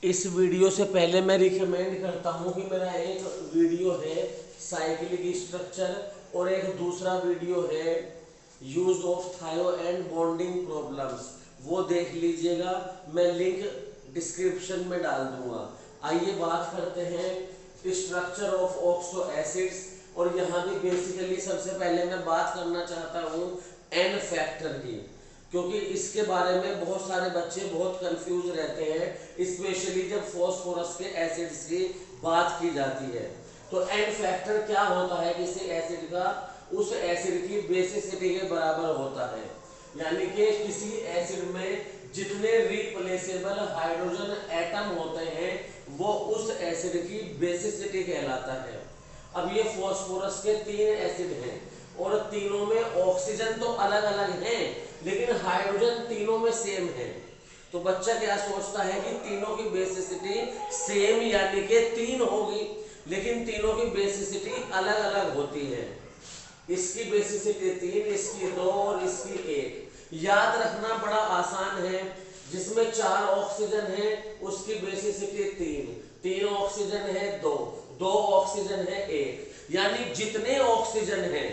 इस वीडियो से पहले मैं रिकमेंड करता हूँ कि मेरा एक वीडियो है साइक्लिक स्ट्रक्चर और एक दूसरा वीडियो है यूज ऑफ थायो एंड बॉन्डिंग प्रॉब्लम्स, वो देख लीजिएगा। मैं लिंक डिस्क्रिप्शन में डाल दूंगा। आइए बात करते हैं स्ट्रक्चर ऑफ ऑक्सो एसिड्स। और यहाँ भी बेसिकली सबसे पहले मैं बात करना चाहता हूँ एन फैक्टर की, क्योंकि इसके बारे में बहुत सारे बच्चे बहुत कंफ्यूज रहते हैं, स्पेशली जब फॉस्फोरस के एसिड्स की बात की जाती है। तो एन फैक्टर क्या होता है? किसी एसिड का उस एसिड की बेसिसिटी के बराबर होता है, यानी कि किसी एसिड में जितने रिप्लेसेबल हाइड्रोजन एटम होते हैं वो उस एसिड की बेसिसिटी कहलाता है। अब ये फॉस्फोरस के 3 एसिड हैं और तीनों में ऑक्सीजन तो अलग अलग हैं, लेकिन हाइड्रोजन तीनों में सेम है। तो बच्चा क्या सोचता है कि तीनों की बेसिसिटी सेम यानी कि 3 होगी, लेकिन तीनों की बेसिसिटी अलग अलग होती है। इसकी बेसिसिटी 3, इसकी 2 और इसकी 1। याद रखना बड़ा आसान है। जिसमें 4 ऑक्सीजन है उसकी बेसिसिटी 3 ऑक्सीजन है 2 ऑक्सीजन है 1, यानी जितने ऑक्सीजन है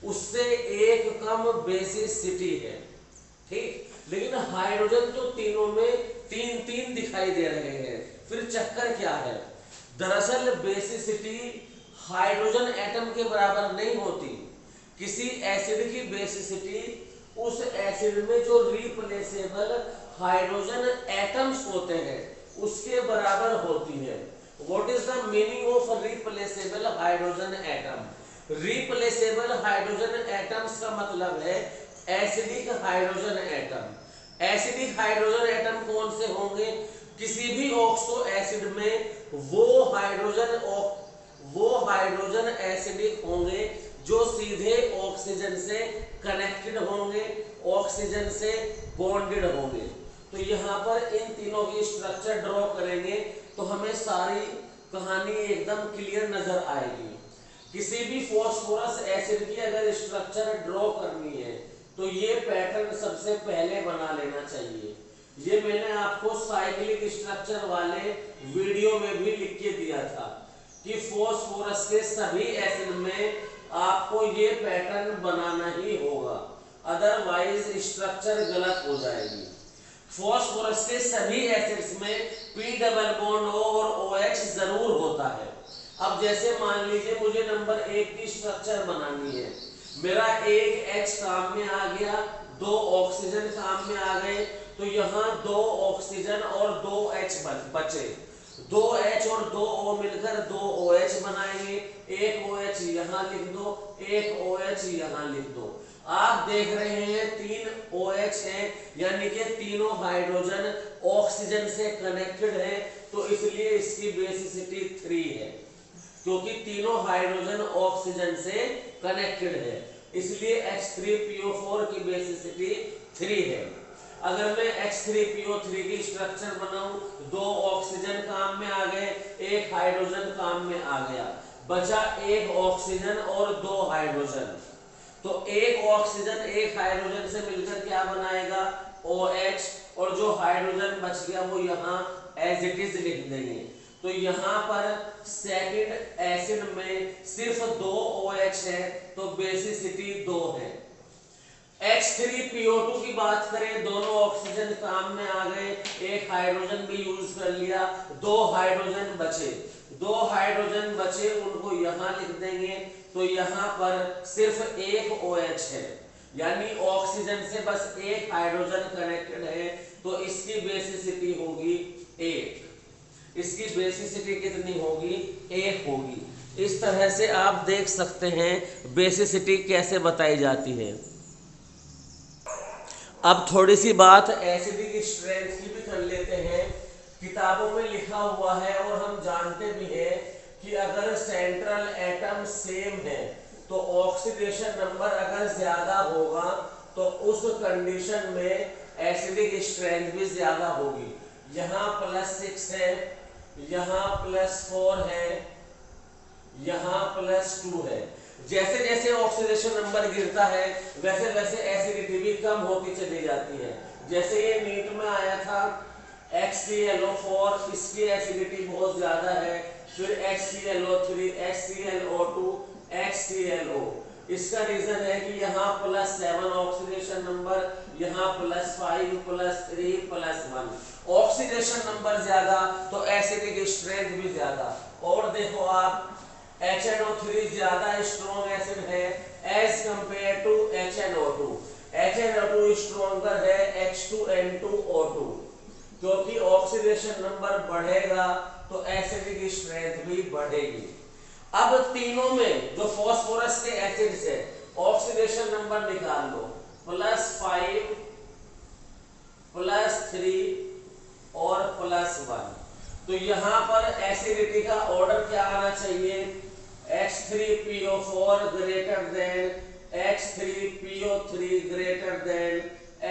उससे एक कम बेसिसिटी है। ठीक, लेकिन हाइड्रोजन तो तीनों में 3 दिखाई दे रहे हैं। फिर चक्कर क्या है? दरअसल बेसिसिटी हाइड्रोजन एटम के बराबर नहीं होती। किसी एसिड की बेसिसिटी उस एसिड में जो रिप्लेसेबल हाइड्रोजन एटम्स होते हैं उसके बराबर होती है। What is the meaning of replaceable hydrogen atom? Replaceable hydrogen atoms का मतलब है acidic hydrogen atom. Acidic hydrogen atom कौन से होंगे? किसी भी ऑक्सो एसिड में वो हाइड्रोजन एसिडिक होंगे जो सीधे ऑक्सीजन से कनेक्टेड होंगे, ऑक्सीजन से बॉन्डेड होंगे। तो यहाँ पर इन तीनों की स्ट्रक्चर ड्रॉ करेंगे तो हमें सारी कहानी एकदम क्लियर नजर आएगी। किसी भी फॉस्फोरस एसिड की अगर स्ट्रक्चर ड्रॉ करनी है तो ये पैटर्न सबसे पहले बना लेना चाहिए। ये मैंने आपको साइक्लिक स्ट्रक्चर वाले वीडियो में भी लिख के दिया था कि फॉस्फोरस के सभी एसिड में आपको ये पैटर्न बनाना ही होगा, अदरवाइज स्ट्रक्चर गलत हो जाएगी। फॉस्फोरस के सभी एसिड्स में P डबल बॉन्ड O और OH जरूर होता है। अब जैसे मान लीजिए मुझे नंबर 1 की स्ट्रक्चर बनानी है, मेरा एक H काम में आ गया, 2 ऑक्सीजन काम में आ गए, तो यहाँ 2 ऑक्सीजन और 2 H बचे। 2 H और 2 O मिलकर 2 OH बनाएंगे। एक OH यहाँ लिख दो, एक OH यहाँ लिख दो। आप देख रहे हैं 3 OH है, यानी कि तीनों हाइड्रोजन ऑक्सीजन से कनेक्टेड है, तो इसलिए इसकी बेसिसिटी 3 है, क्योंकि तीनों हाइड्रोजन ऑक्सीजन से कनेक्टेड है, इसलिए H3PO4 की बेसिसिटी 3 है। अगर मैं H3PO3 की स्ट्रक्चर बनाऊं, 2 ऑक्सीजन काम में आ गए, एक हाइड्रोजन काम में आ गया, बचा एक ऑक्सीजन और 2 हाइड्रोजन। तो एक ऑक्सीजन एक हाइड्रोजन से मिलकर क्या बनाएगा? OH, और जो हाइड्रोजन बच गया वो यहाँ एज इट इज लिख देंगे। तो यहाँ पर सेकंड एसिड में सिर्फ 2 OH है, तो बेसिसिटी 2 है। H3PO2 की बात करें, दोनों ऑक्सीजन काम में आ गए, एक हाइड्रोजन भी यूज कर लिया, 2 हाइड्रोजन बचे, 2 हाइड्रोजन बचे, उनको यहाँ लिख देंगे। तो यहाँ पर सिर्फ एक OH है, यानी ऑक्सीजन से बस एक हाइड्रोजन कनेक्टेड है, तो इसकी बेसिसिटी होगी 1। इसकी बेसिसिटी कितनी होगी? 1 होगी। इस तरह से आप देख सकते हैं बेसिसिटी कैसे बताई जाती है। अब थोड़ी सी बात एसिडिक स्ट्रेंथ की भी कर लेते हैं। किताबों में लिखा हुआ है और हम जानते भी हैं कि अगर सेंट्रल एटम सेम है तो ऑक्सीडेशन नंबर अगर ज्यादा होगा तो उस कंडीशन में एसिडिक स्ट्रेंथ भी ज्यादा होगी। यहाँ +6 है, यहाँ +4 है, यहाँ +2 है। जैसे जैसे ऑक्सीडेशन नंबर गिरता है वैसे वैसे एसिडिटी भी कम होती चली जाती है। जैसे ये नीट में आया था HClO4 इसकी एसिडिटी बहुत ज्यादा है, फिर HClO3, HClO2, HClO। इसका रीजन है कि यहाँ +7 ऑक्सीडेशन नंबर, यहाँ +5, +3, +1। ऑक्सीडेशन नंबर ज्यादा तो एसिडिक स्ट्रेंथ भी ज्यादा। और देखो आप HNO3 ज्यादा स्ट्रॉन्ग एसिड है as compare to HNO2। HNO2 stronger है H2N2O2, क्योंकि ऑक्सीडेशन नंबर बढ़ेगा तो एसिडिक स्ट्रेंथ भी बढ़ेगी। अब तीनों में जो फास्फोरस के एसिड्स है ऑक्सीडेशन नंबर निकाल लो, +5, +3 और +1। तो यहाँ पर एसिडिटी का ऑर्डर क्या आना चाहिए, H3PO4 greater than H3PO3 greater than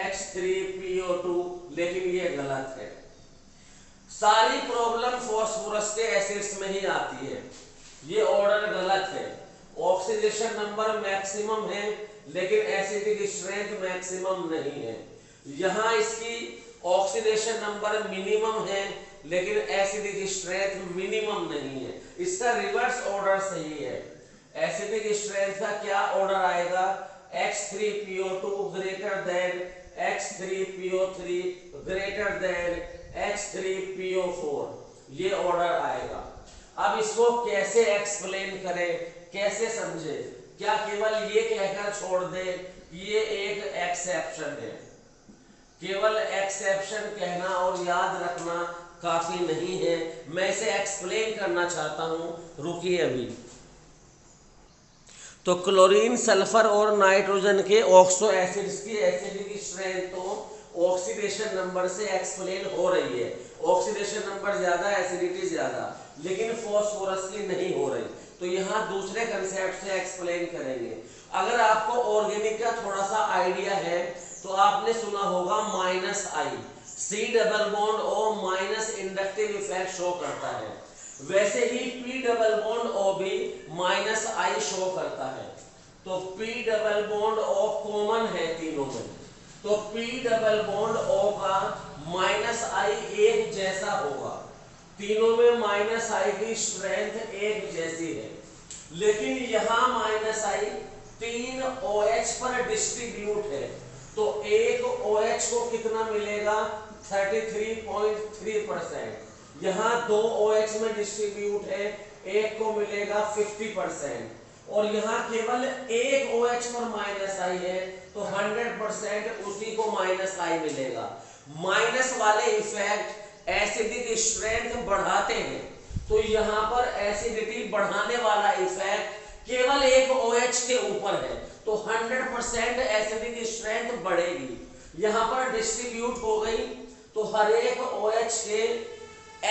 H3PO2, लेकिन ये गलत है। सारी प्रॉब्लम फास्फोरस के एसिड्स में ही आती है, ये ऑर्डर गलत है। ऑक्सीडेशन नंबर मैक्सिमम है लेकिन एसिडिक स्ट्रेंथ मैक्सिमम नहीं है। यहाँ इसकी ऑक्सीडेशन नंबर मिनिमम है लेकिन एसिडिक स्ट्रेंथ मिनिमम नहीं है। इसका रिवर्स ऑर्डर सही है। एसिडिक स्ट्रेंथ का क्या ऑर्डर आएगा, H3PO2 greater than H3PO3 greater than H3PO4, ये ऑर्डर आएगा। अब इसको कैसे एक्सप्लेन करें, कैसे समझे? क्या केवल ये कहकर छोड़ दे कि ये एक एक्सेप्शन है? केवल एक्सेप्शन कहना और याद रखना काफी नहीं है, मैं इसे एक्सप्लेन करना चाहता हूं, रुकिए अभी। तो क्लोरीन, सल्फर और नाइट्रोजन के ऑक्सो एसिड्स की एसिडिक स्ट्रेंथ तो ऑक्सीडेशन नंबर से एक्सप्लेन हो रही है। ऑक्सीडेशन नंबर ज्यादा, एसिडिटी ज्यादा, लेकिन फास्फोरस की नहीं हो रही। तो यहाँ दूसरे कंसेप्ट से एक्सप्लेन करेंगे। अगर आपको ऑर्गेनिक का थोड़ा सा आइडिया है तो आपने सुना होगा -I, C double bond O minus inductive effect show करता है। वैसे ही P डबल बॉन्ड O भी -I शो करता है। तो P double bond O common है तीनों में, तो P डबल बॉन्ड O का -I एक जैसा होगा। तीनों में -I की स्ट्रेंथ एक जैसी है, लेकिन यहाँ -I 3 OH पर डिस्ट्रीब्यूट है। तो एक OH को कितना मिलेगा, 33.3%। यहाँ 2 OH में डिस्ट्रीब्यूट है, एक को मिलेगा 50%। और यहाँ केवल एक OH पर -I है तो 100% उसी को -I मिलेगा। माइनस वाले इफेक्ट एसिडिक स्ट्रेंथ बढ़ाते हैं, तो यहाँ पर एसिडिटी बढ़ाने वाला इफेक्ट केवल एक OH के ऊपर है, तो 100% एसिडिक स्ट्रेंथ बढ़ेगी। यहाँ पर डिस्ट्रीब्यूट हो गई तो हर एक OH के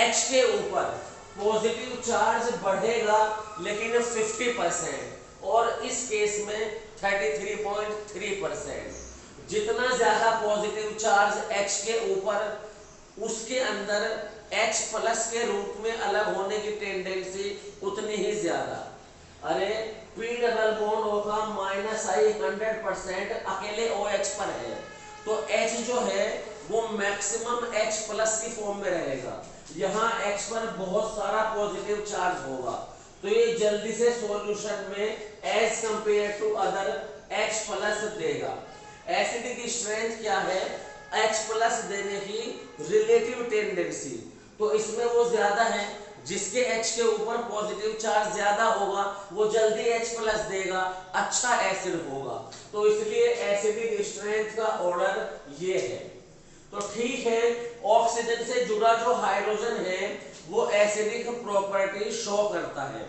H के ऊपर पॉजिटिव चार्ज बढ़ेगा, लेकिन 50%, और इस केस में 33.3%। जितना ज्यादा पॉजिटिव चार्ज H के ऊपर, उसके अंदर H प्लस के रूप में अलग होने की टेंडेंसी उतनी ही ज्यादा। अरे P डबल बॉन्ड O का -I 100% अकेले OH पर है, तो H जो है वो मैक्सिमम H प्लस की फॉर्म में रहेगा। यहाँ H पर बहुत सारा पॉजिटिव चार्ज होगा, तो ये जल्दी से सॉल्यूशन में as compare to other H plus देगा। एसिडिक स्ट्रेंथ क्या है, H प्लस देने की रिलेटिव टेंडेंसी, तो इसमें वो ज्यादा है। जिसके H के ऊपर पॉजिटिव चार्ज ज्यादा होगा वो जल्दी H प्लस देगा, अच्छा एसिड होगा। तो इसलिए एसिडिक स्ट्रेंथ का ऑर्डर ये है। तो ठीक है, ऑक्सीजन से जुड़ा जो हाइड्रोजन है वो एसिडिक प्रॉपर्टी शो करता है।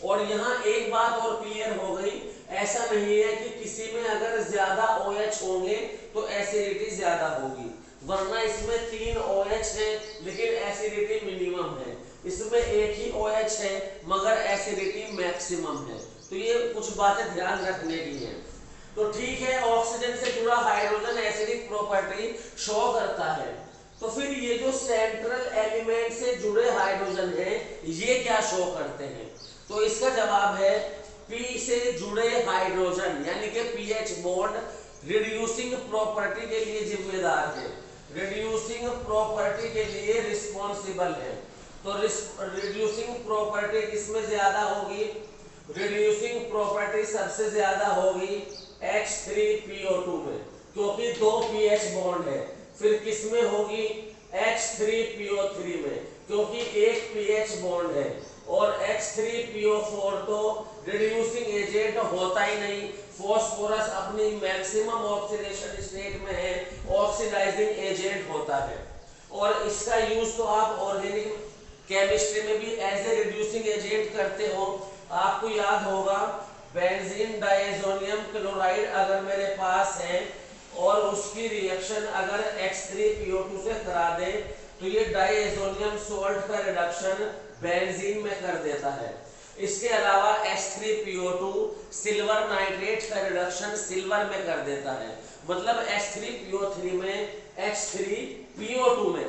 और यहाँ एक बात और क्लियर हो गई, ऐसा नहीं है कि किसी में अगर ज्यादा OH होंगे तो एसिडिटी ज्यादा होगी, वरना इसमें 3 OH है लेकिन एसिडिटी मिनिमम है। इसमें एक ही OH है मगर एसिडिटी मैक्सिमम है। तो ये कुछ बातें ध्यान रखने की हैं। तो ठीक है, ऑक्सीजन से जुड़ा हाइड्रोजन एसिडिक प्रॉपर्टी शो करता है। तो फिर ये जो सेंट्रल एलिमेंट से जुड़े हाइड्रोजन है ये क्या शो करते हैं? तो इसका जवाब है P से जुड़े हाइड्रोजन, यानी कि pH बॉन्ड रिड्यूसिंग प्रॉपर्टी के लिए जिम्मेदार है। रिड्यूसिंग प्रॉपर्टी के लिए रिस्पॉन्सिबल है। तो रिड्यूसिंग प्रॉपर्टी किसमें ज्यादा होगी? रिड्यूसिंग प्रॉपर्टी सबसे ज्यादा होगी H3PO2 में, क्योंकि 2 पीएच बॉन्ड है। फिर किसमें होगी? H3PO3 में, क्योंकि 1 पीएच बॉन्ड है। और H3PO4 तो रिड्यूसिंग एजेंट होता ही नहीं, फॉस्फोरस अपनी मैक्सिमम ऑक्सीडेशन स्टेट में है, ऑक्सीडाइजिंग एजेंट होता है। और इसका यूज तो आप ऑर्गेनिक केमिस्ट्री में भी एज ए रिड्यूसिंग एजेंट करते हो। आपको याद होगा बेंजीन डाइएजोनियम क्लोराइड अगर मेरे पास है और उसकी रिएक्शन अगर H3PO2 से करा दे तो ये डाइएजोनियम सॉल्ट का रिडक्शन बेंजीन में कर देता है। इसके अलावा H3PO2 सिल्वर नाइट्रेट का रिडक्शन सिल्वर में कर देता है। मतलब H3PO3 में H3PO2 में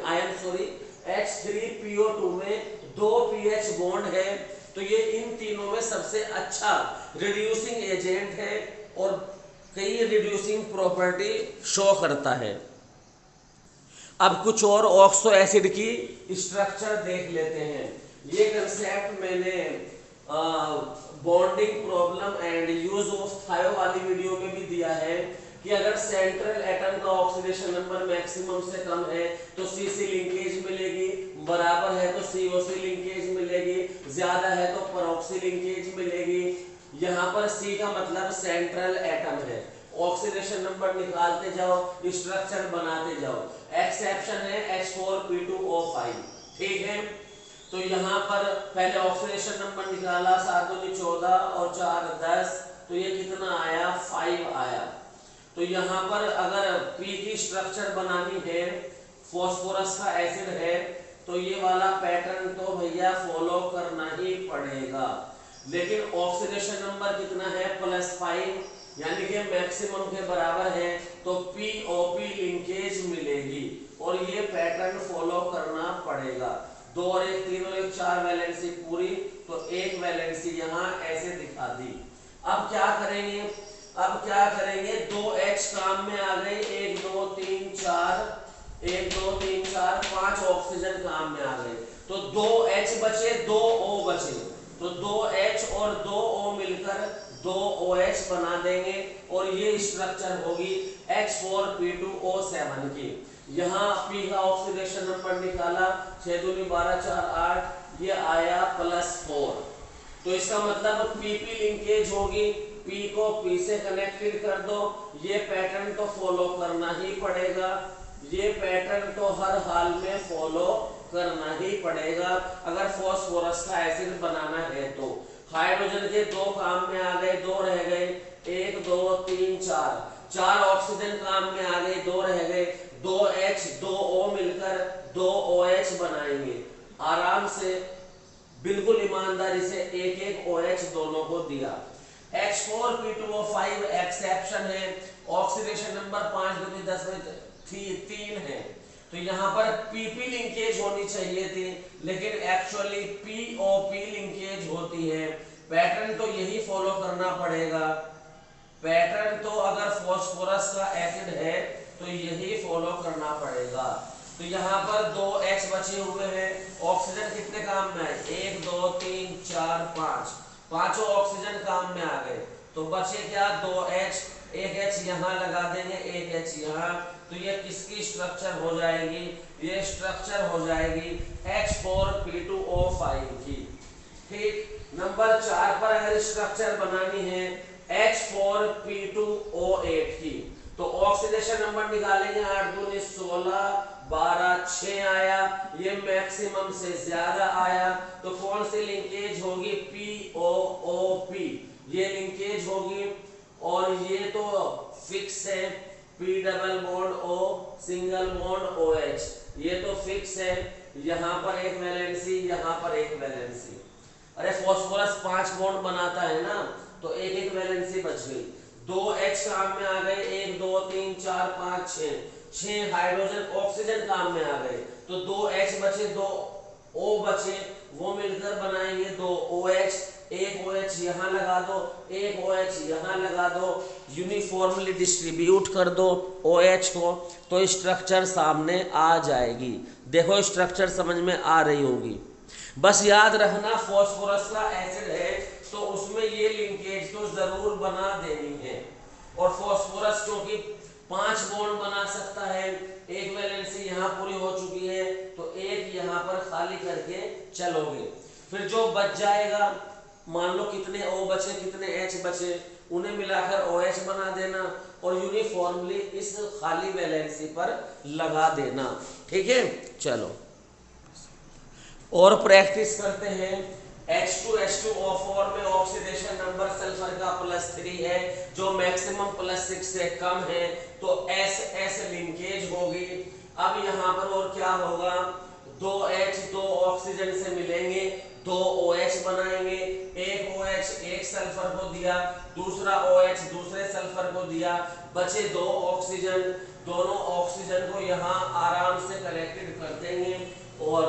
H3PO2 में 2 pH बॉन्ड है। तो ये इन तीनों में सबसे अच्छा रिड्यूसिंग एजेंट है और कई रिड्यूसिंग प्रॉपर्टी शो करता है। अब कुछ और ऑक्सो एसिड की स्ट्रक्चर देख लेते हैं। ये कंसेप्ट मैंने bonding problem and use of थायो वाली वीडियो में भी दिया है कि अगर सेंट्रल एटम का ऑक्सीडेशन नंबर मैक्सिमम से कम है तो CC लिंकेज मिलेगी, बराबर है तो COC लिंकेज मिलेगी, ज्यादा है तो परऑक्सी लिंकेज मिलेगी। यहाँ पर C का मतलब सेंट्रल एटम है। ऑक्सीडेशन नंबर निकालते जाओ, स्ट्रक्चर बनाते जाओ। एक्सेप्शन है H4P2O5, ठीक है। तो यहाँ पर पहले ऑक्सीडेशन नंबर निकाला, 7 दूनी 14 और 4 10, तो ये कितना आया? 5 आया। तो यहाँ पर अगर P की स्ट्रक्चर बनानी है, फॉस्फोरस का एसिड है, तो ये वाला पैटर्न तो भैया फॉलो करना ही पड़ेगा। लेकिन ऑक्सीडेशन नंबर कितना है? +5, यानी कि मैक्सिमम के बराबर है, तो POP लिंकेज मिलेगी और ये पैटर्न फॉलो करना पड़ेगा। 2 और 1 3 और 1 4 वैलेंसी पूरी, तो 1 वैलेंसी यहाँ ऐसे दिखा दी। अब क्या करेंगे? 2H काम में आ गए, 1 2 3 4 5 ऑक्सीजन काम में आ गए, तो 2H बचे, 2O बचे, तो 2H और 2O मिलकर 2OH बना देंगे और ये स्ट्रक्चर होगी H4P2O7 की। यहाँ P का ऑक्सीडेशन नंबर निकाला, 6 दूनी 12 4 8, ये आया +4। तो इसका मतलब PP लिंकेज होगी, P को P से कनेक्टेड कर दो। ये पैटर्न तो फॉलो करना ही पड़ेगा, ये पैटर्न तो हर हाल में फॉलो करना ही पड़ेगा अगर फॉस्फोरस का एसिड बनाना है तो। हाइड्रोजन के 2 काम में आ गए, 2 रह गए, 1 2 3 4 ऑक्सीजन काम में आ गए, 2 रह गए, 2H 2O मिलकर 2OH बनाएंगे। आराम से बिल्कुल ईमानदारी से एक OH दोनों को दिया। H4P2O5 एक्सेप्शन है, ऑक्सीडेशन नंबर 5 दूनी 10 में 3 है, तो यहाँ पर PP लिंकेज होनी चाहिए थी, लेकिन एक्चुअली POP लिंकेज होती है। पैटर्न तो यही फॉलो करना पड़ेगा, पैटर्न तो अगर फॉस्फोरस का एसिड है तो यही फॉलो करना पड़ेगा। तो यहाँ पर 2H बचे हुए हैं, ऑक्सीजन कितने काम में आए? 1 2 3 4 5, पांचों ऑक्सीजन काम में आ गए, तो बचे क्या? 2H, 1H यहाँ लगा देंगे, 1H यहाँ, तो ये किसकी स्ट्रक्चर हो जाएगी? ये स्ट्रक्चर हो जाएगी H4P2O5 की। ठीक, नंबर 4 पर अगर स्ट्रक्चर बनानी है H4P2O8 की, तो ऑक्सीडेशन नंबर निकालेंगे, 8 दूनी 16 12 6 आया, ये मैक्सिमम से ज्यादा आया, तो कौन सी लिंकेज होगी? POOP, ये लिंकेज होगी। और ये तो फिक्स है, P double bond O single bond OH, ये तो फिक्स है। यहाँ पर एक वैलेंसी, यहाँ पर एक वैलेंसी। अरे फॉस्फोरस 5 बॉन्ड बनाता है ना, तो एक वैलेंसी बच गई। 2H काम में आ गए, 1 2 3 4 5 6 हाइड्रोजन ऑक्सीजन काम में आ गए, तो 2H बचे, 2O बचे, वो मिलकर बनाएंगे 2OH। एक OH यहाँ लगा दो, एक OH यहाँ लगा दो, यूनिफॉर्मली डिस्ट्रीब्यूट कर दो OH को, तो स्ट्रक्चर सामने आ जाएगी। देखो स्ट्रक्चर समझ में आ रही होगी। बस याद रखना फॉस्फोरस का एसिड है तो उसमें ये लिंकेज तो जरूर बना देनी है। और फॉस्फोरस क्योंकि 5 बॉन्ड बना सकता है, एक वैलेंसी यहाँ पूरी हो चुकी है तो एक यहाँ पर खाली करके चलोगे। फिर जो बच जाएगा, मान लो कितने O बचे कितने H बचे, उन्हें मिलाकर OH बना देना और यूनिफॉर्मली इस खाली वैलेंसी पर लगा देना। ठीक है, चलो और प्रैक्टिस करते हैं। H2H2O4 में ऑक्सीडेशन नंबर सल्फर का +3 है, जो मैक्सिमम +6 से कम है, तो SS लिंकेज होगी। अब यहाँ पर और क्या होगा, 2H 2 ऑक्सीजन से मिलेंगे, 2 OH बनाएंगे, एक OH एक सल्फर को दिया, दूसरा OH दूसरे सल्फर को दिया, बचे 2 ऑक्सीजन, दोनों ऑक्सीजन को यहाँ आराम से कलेक्टेड कर देंगे और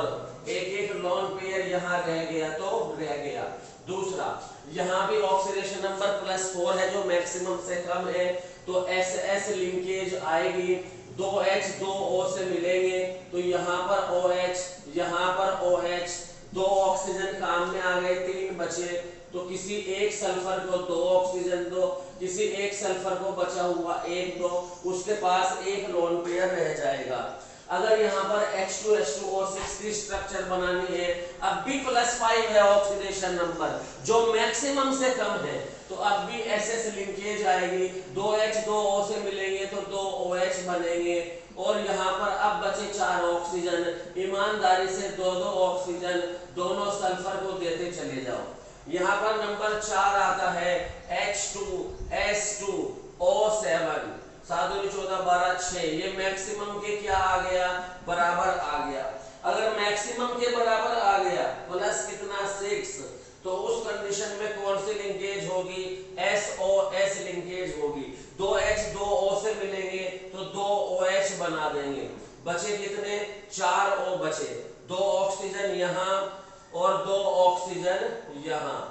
एक एक लॉन पेयर यहाँ रह गया तो रह गया। दूसरा यहाँ भी ऑक्सीडेशन नंबर +4 है जो मैक्सिमम से कम है, तो SS लिंकेज आएगी, 2H 2 O से मिलेंगे तो यहाँ पर OH यहाँ पर OH, 2 ऑक्सीजन काम में आ गए, 3 बचे, तो किसी एक सल्फर को 2 ऑक्सीजन दो, किसी एक सल्फर को बचा हुआ 1 दो, उसके पास एक लोन पेयर रह जाएगा। अगर यहाँ पर H2H2O6 की स्ट्रक्चर बनानी है, अब भी +5 है ऑक्सीडेशन नंबर जो मैक्सिमम से कम है, तो अब भी SS लिंकेज आएगी, 2H 2 O से मिलेंगे तो 2 OH बनेंगे और यहाँ पर अब बचे 4 ऑक्सीजन, ईमानदारी से 2-2 ऑक्सीजन दोनों सल्फर को देते चले जाओ। यहाँ पर नंबर 4 आता है H2S2O7, 7 × 14 12 6, ये मैक्सिमम के क्या आ गया, बराबर आ गया। अगर मैक्सिमम के बराबर आ गया प्लस कितना 6, तो उस कंडीशन में कौन सी लिंकेज होगी, SOS लिंकेज होगी। 2H 2 O से मिलेंगे तो 2 OH बना देंगे, बचे कितने 4 O बचे, 2 ऑक्सीजन यहाँ और 2 ऑक्सीजन यहाँ।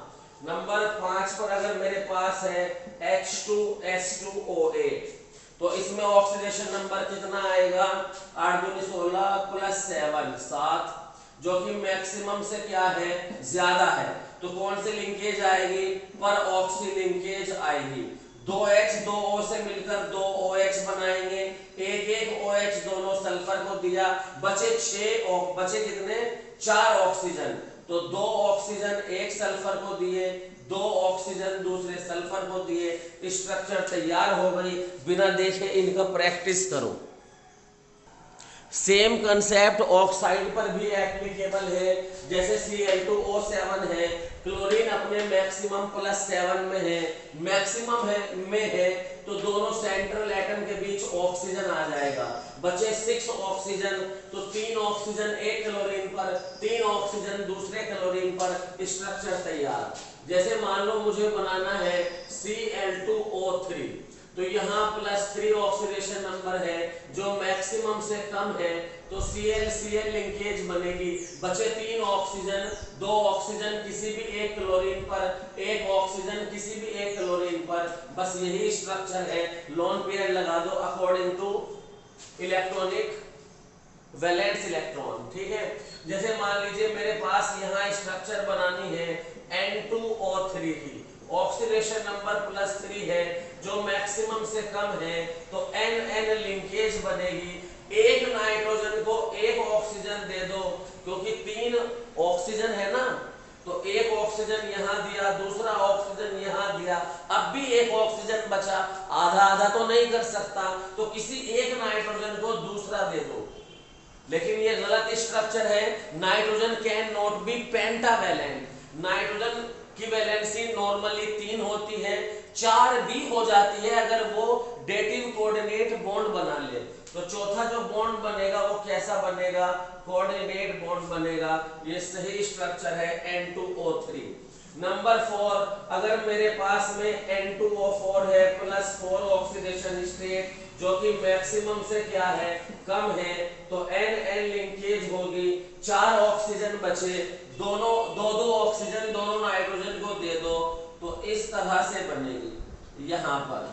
नंबर 5 पर अगर मेरे पास है H2S2O8, तो इसमें ऑक्सीडेशन नंबर कितना आएगा, 8 × 16 + 7 7, जो कि मैक्सिमम से क्या है, ज्यादा है, तो कौन सी लिंकेज आएगी, पर ऑक्सी लिंकेज आएगी। 2H 2 O से मिलकर 2 OH बनाएंगे, एक एक OH दोनों सल्फर को दिया, बचे 6 बचे कितने 4 ऑक्सीजन, तो 2 ऑक्सीजन एक सल्फर को दिए, 2 ऑक्सीजन दूसरे सल्फर को दिए, स्ट्रक्चर तैयार हो गई। बिना देखे इनका प्रैक्टिस करो। सेम कंसेप्ट ऑक्साइड पर भी एप्लीकेबल है, जैसे Cl2O7 है, क्लोरीन अपने मैक्सिमम +7 में है, मैक्सिमम है तो दोनों सेंट्रल एटम के बीच ऑक्सीजन आ जाएगा, बचे 6 ऑक्सीजन, तो 3 ऑक्सीजन एक क्लोरीन पर, 3 ऑक्सीजन दूसरे क्लोरीन पर, स्ट्रक्चर तैयार। जैसे मान लो मुझे बनाना है Cl2O3, तो यहाँ +3 ऑक्सीडेशन नंबर है जो मैक्सिमम से कम है, तो Cl लिंकेज बनेगी, बचे 3 ऑक्सीजन, 2 ऑक्सीजन किसी भी एक क्लोरीन पर, 1 ऑक्सीजन किसी भी एक क्लोरीन पर, बस यही स्ट्रक्चर है। लोन पेयर लगा दो according to electronic valence electron. ठीक है, जैसे मान लीजिए मेरे पास यहाँ स्ट्रक्चर बनानी है N2O3 की, ऑक्सीडेशन नंबर +3 है जो मैक्सिमम से कम है, तो NN लिंकेज बनेगी, एक नाइट्रोजन को एक ऑक्सीजन दे दो, क्योंकि 3 ऑक्सीजन है ना, तो एक ऑक्सीजन यहाँ दिया, दूसरा ऑक्सीजन यहाँ दिया, अब भी एक ऑक्सीजन बचा, आधा आधा तो नहीं कर सकता, तो किसी एक नाइट्रोजन को दूसरा दे दो। लेकिन ये गलत स्ट्रक्चर है, nitrogen can not be pentavalent, nitrogen की वैलेंसी नॉर्मली 3 होती है, 4 भी हो जाती है अगर वो डेटिव कोऑर्डिनेट बॉन्ड बना ले, तो चौथा जो बॉन्ड बनेगा वो कैसा बनेगा, कोऑर्डिनेट बॉन्ड बनेगा। ये सही स्ट्रक्चर है N2O3। नंबर 4, अगर मेरे पास में N2O4 है +4 ऑक्सीडेशन स्टेट, जो कि मैक्सिमम से क्या है, कम है, तो एन लिंकेज होगी, 4 ऑक्सीजन बचे, दोनों दो दो ऑक्सीजन दोनों नाइट्रोजन को दे दो, तो इस तरह से बनेगी यहां पर,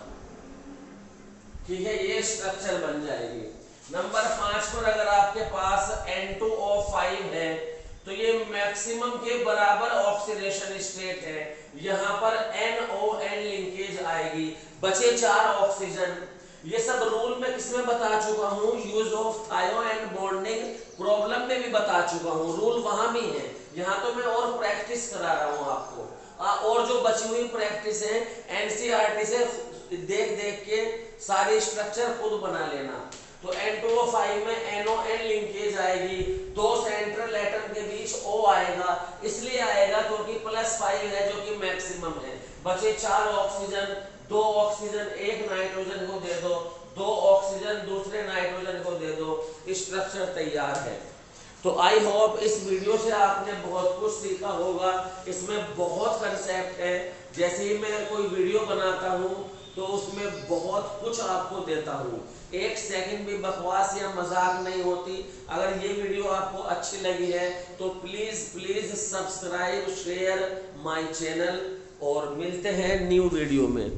ठीक है, ये स्ट्रक्चर बन जाएगी। नंबर 5 पर अगर आपके पास N2O5 है तो ये मैक्सिमम के बराबर ऑक्सीडेशन स्टेट है, यहां पर NON लिंकेज आएगी, बचे 4 ऑक्सीजन। ये सब रूल में किसमें बता चुका हूं, यूज ऑफ थायो एंड बॉन्डिंग प्रॉब्लम में भी बता चुका हूं, रूल वहां भी है, यहां तो मैं और प्रैक्टिस करा रहा हूं आपको। और जो बची हुई प्रैक्टिस है एनसीईआरटी से देख देख के सारी स्ट्रक्चर खुद बना लेना। तो N2O5 में NON लिंकेज आएगी, 2 सेंट्रल एटम के बीच O आएगा, इसलिए आएगा क्योंकि +5 है जो कि मैक्सिमम है, बचे 4 ऑक्सीजन, 2 ऑक्सीजन एक नाइट्रोजन को दे दो, 2 ऑक्सीजन दूसरे नाइट्रोजन को दे दो, स्ट्रक्चर तैयार है। तो आई होप इस वीडियो से आपने बहुत कुछ सीखा होगा, इसमें बहुत कंसेप्ट है, जैसे ही मैं कोई वीडियो बनाता हूँ तो उसमें बहुत कुछ आपको देता हूँ, 1 सेकंड भी बकवास या मजाक नहीं होती। अगर ये वीडियो आपको अच्छी लगी है तो please subscribe share my channel, और मिलते हैं न्यू वीडियो में।